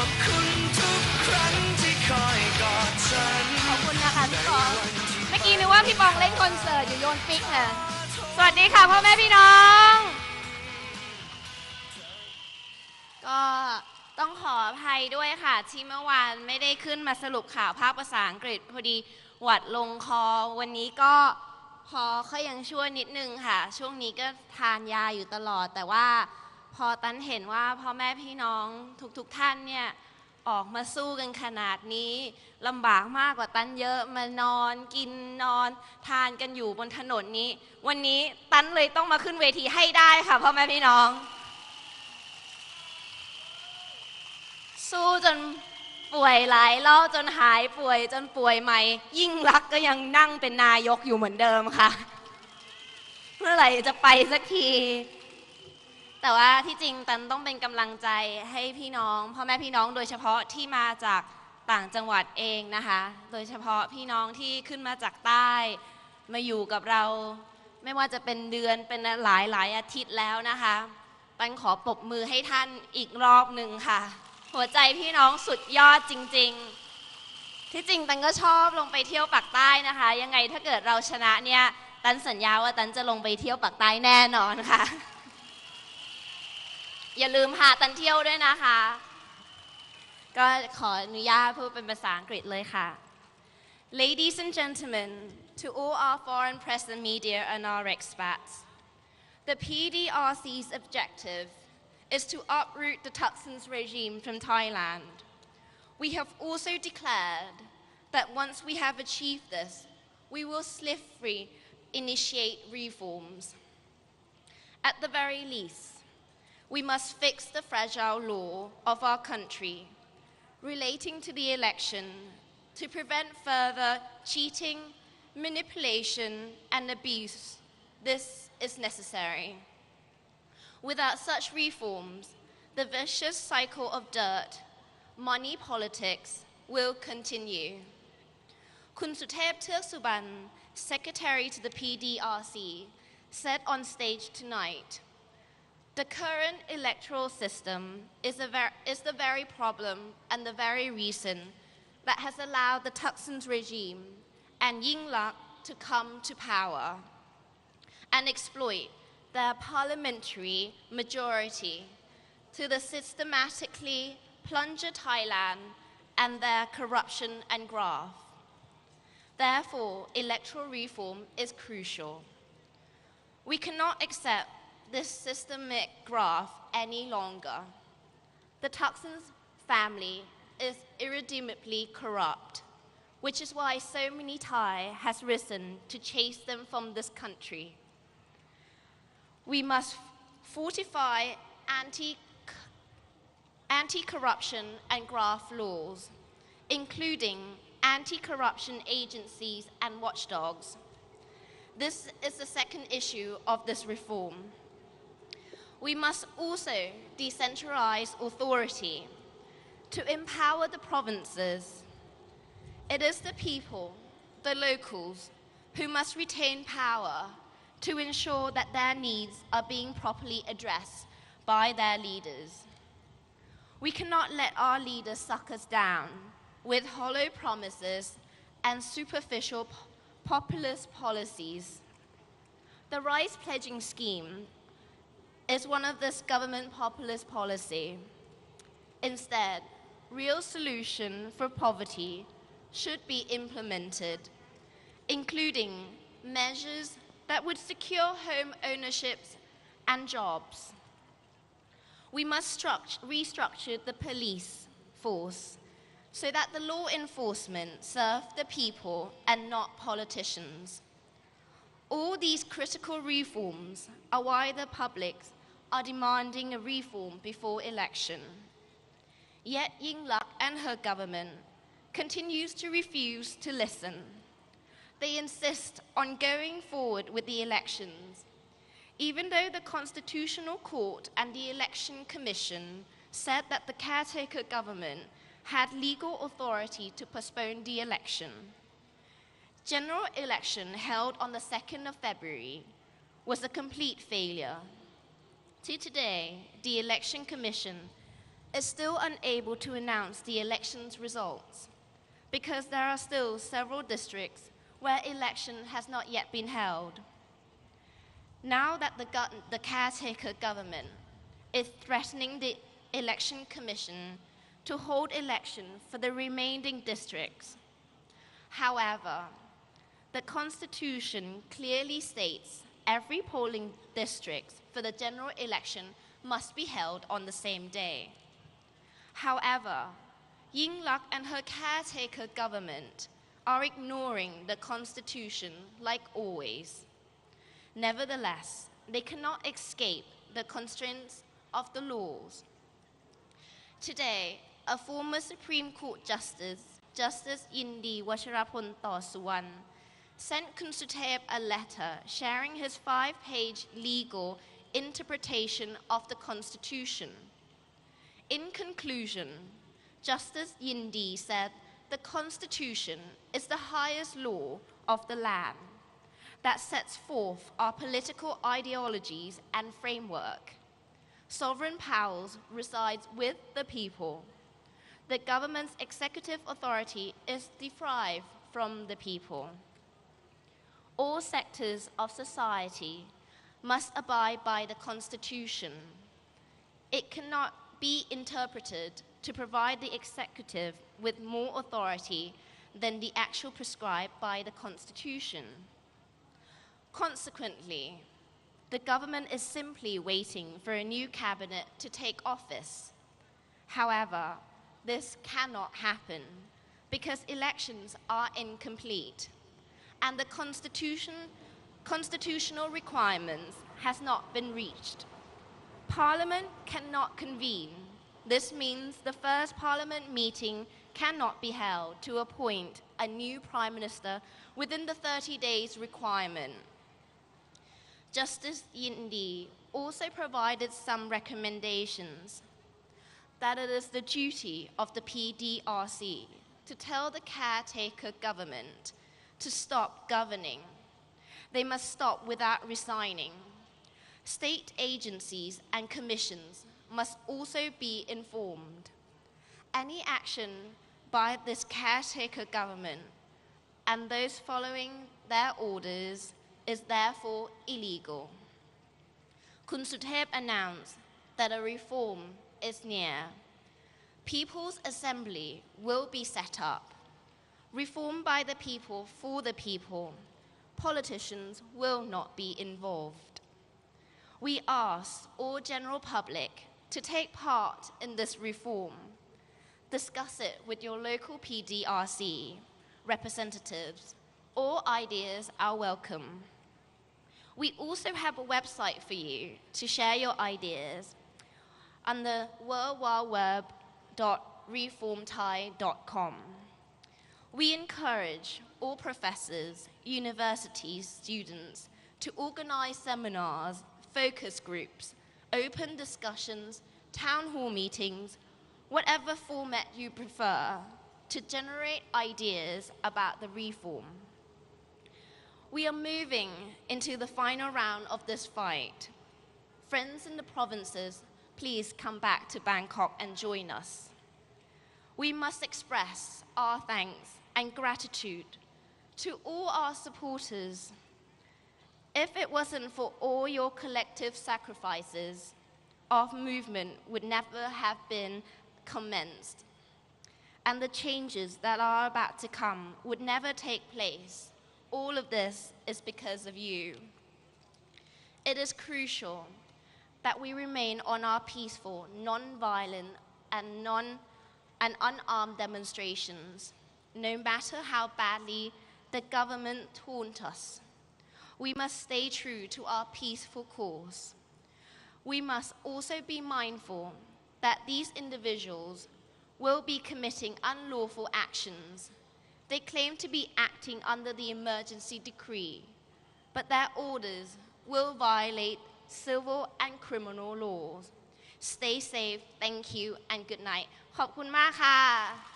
อบคุณทุกครั้งที่คอยกอดฉันขอบคุณนะคะพี่ปองเมื่อกี้นึกว่าพี่ปองเล่นคอนเสิร์ตอยู่โยนปิ๊กค่ะสวัสดีค่ะพ่อแม่พี่น้องก็ต้องขออภัยด้วยค่ะที่เมื่อวานไม่ได้ขึ้นมาสรุปข่าวภาคภาษาอังกฤษพอดีหวัดลงคอวันนี้ก็พอเขายังช่วยนิดนึงค่ะช่วงนี้ก็ทานยาอยู่ตลอดแต่ว่าพอตันเห็นว่าพ่อแม่พี่น้องทุกท่านเนี่ยออกมาสู้กันขนาดนี้ลำบากมากกว่าตันเยอะมานอนกินนอนทานกันอยู่บนถนนนี้วันนี้ตันเลยต้องมาขึ้นเวทีให้ได้ค่ะพ่อแม่พี่น้องสู้จนป่วยหลายรอบจนหายป่วยจนป่วยใหม่ยิ่งรักก็ยังนั่งเป็นนายกอยู่เหมือนเดิมค่ะเมื่อไหร่จะไปสักทีแต่ว่าที่จริงตันต้องเป็นกำลังใจให้พี่น้องพ่อแม่พี่น้องโดยเฉพาะที่มาจากต่างจังหวัดเองนะคะโดยเฉพาะพี่น้องที่ขึ้นมาจากใต้มาอยู่กับเราไม่ว่าจะเป็นเดือนเป็นหลายอาทิตย์แล้วนะคะตันขอปรบมือให้ท่านอีกรอบหนึ่งค่ะหัวใจพี่น้องสุดยอดจริงๆที่จริงตันก็ชอบลงไปเที่ยวปากใต้นะคะยังไงถ้าเกิดเราชนะเนี่ยตันสัญญาว่าตันจะลงไปเที่ยวปากใต้แน่นอนค่ะอย่าลืมพาตันเที่ยวด้วยนะคะก็ขออนุญาตพูดเป็นภาษาอังกฤษเลยค่ะ Ladies and gentlemen, to all our foreign press and media and our expats, the PDRC's objective is to uproot the Thaksin's regime from Thailand. We have also declared that once we have achieved this, we will swiftly initiate reforms. At the very least, we must fix the fragile law of our country relating to the election to prevent further cheating, manipulation, and abuse. This is necessary. Without such reforms, the vicious cycle of dirt, money politics will continue. Kun Suthep Theuk Suban, Secretary to the PDRC, said on stage tonight, the current electoral system is the very problem and the very reason that has allowed the Thaksin's regime and Yingluck to come to power and exploit their parliamentary majority to systematically plunder Thailand and their corruption and graft. Therefore, electoral reform is crucial. We cannot accept this systemic graft any longer. The Thaksin's family is irredeemably corrupt, which is why so many Thai has risen to chase them from this country. We must fortify anti-corruption and graft laws, including anti-corruption agencies and watchdogs. This is the second issue of this reform. We must also decentralize authority to empower the provinces. It is the people, the locals, who must retain power to ensure that their needs are being properly addressed by their leaders. We cannot let our leaders suck us down with hollow promises and superficial populist policies. The rice pledging scheme is one of this government populist policy. Instead, real solution for poverty should be implemented, including measures that would secure home ownerships and jobs. We must restructure the police force so that the law enforcement serve the people and not politicians. All these critical reforms are why the public are demanding a reform before election. Yet Yingluck and her government continues to refuse to listen. They insist on going forward with the elections, even though the Constitutional Court and the Election Commission said that the caretaker government had legal authority to postpone the election. General election held on the 2nd of February was a complete failure. To today, the Election Commission is still unable to announce the election's results because there are still several districts where election has not yet been held. Now that the caretaker government is threatening the Election Commission to hold election for the remaining districts. However, the Constitution clearly states every polling district for the general election must be held on the same day. However, Yingluck and her caretaker government are ignoring the Constitution like always. Nevertheless, they cannot escape the constraints of the laws. Today, a former Supreme Court Justice, Justice Indi Wacharapon Tawsuwan, sent Kun Suthep a letter sharing his 5-page legal interpretation of the Constitution. In conclusion, Justice Yindi said the Constitution is the highest law of the land that sets forth our political ideologies and framework. Sovereign powers resides with the people. The government's executive authority is derived from the people. All sectors of society must abide by the Constitution. It cannot be interpreted to provide the executive with more authority than the actual prescribed by the Constitution. Consequently, the government is simply waiting for a new cabinet to take office. However, this cannot happen because elections are incomplete and the constitutional requirements has not been reached. Parliament cannot convene. This means the first Parliament meeting cannot be held to appoint a new Prime Minister within the 30 days requirement. Justice Yindi also provided some recommendations that it is the duty of the PDRC to tell the caretaker government to stop governing. They must stop without resigning. State agencies and commissions must also be informed. Any action by this caretaker government and those following their orders is therefore illegal. Kun Suthep announced that a reform is near. People's Assembly will be set up. Reform by the people for the people. Politicians will not be involved. We ask all general public to take part in this reform. Discuss it with your local PDRC representatives. All ideas are welcome. We also have a website for you to share your ideas on the worldwideweb.reformthai.com. We encourage all professors, university students to organize seminars, focus groups, open discussions, town hall meetings, whatever format you prefer, to generate ideas about the reform. We are moving into the final round of this fight. Friends in the provinces, please come back to Bangkok and join us. We must express our thanks and gratitude to all our supporters. If it wasn't for all your collective sacrifices, our movement would never have been commenced, and the changes that are about to come would never take place. All of this is because of you. It is crucial that we remain on our peaceful, non-violent, and unarmed demonstrations, no matter how badly the government taunts us. We must stay true to our peaceful cause. We must also be mindful that these individuals will be committing unlawful actions. They claim to be acting under the emergency decree, but their orders will violate civil and criminal laws. Stay safe, thank you, and good night. ขอบคุณมากค่ะ